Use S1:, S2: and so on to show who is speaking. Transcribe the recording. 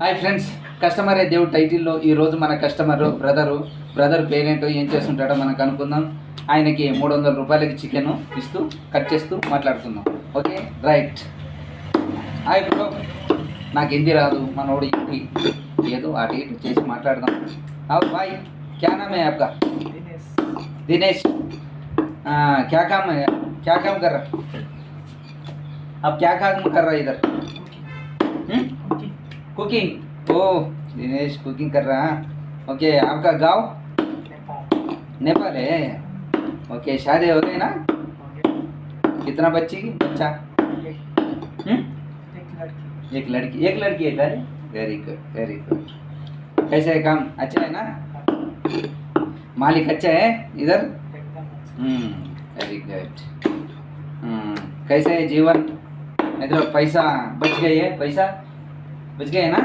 S1: Hi friends, కస్టమరే దేవుడు టైటిల్లో ఈరోజు మన కస్టమరు బ్రదర్ పేరెంట్ ఏం చేస్తుంటాడో మనకు అనుకుందాం. ఆయనకి 300 రూపాయలకి చికెన్ ఇస్తూ కట్ చేస్తూ మాట్లాడుకుందాం. Okay right. హాయ్ బ్రో, నాకు హిందీ రాదు, మనోడు హిందీ ఏదో అటు ఇటు చేసి మాట్లాడదాం. हाँ भाई, क्या नाम है आपका? दिनेश। क्या काम है, क्या काम कर रहा? अब क्या काम कर रहा है इधर? कुकिंग। ओह दिनेश कुकिंग कर रहा है। ओके, आपका गांव? नेपाल है। ओके, शादी हो गई ना? कितना बच्चा? एक लड़की है क्या? Very good very good. कैसे है काम? अच्छा है ना? मालिक अच्छा है इधर? Very good. कैसे है जीवन? इधर पैसा बच गए है ना?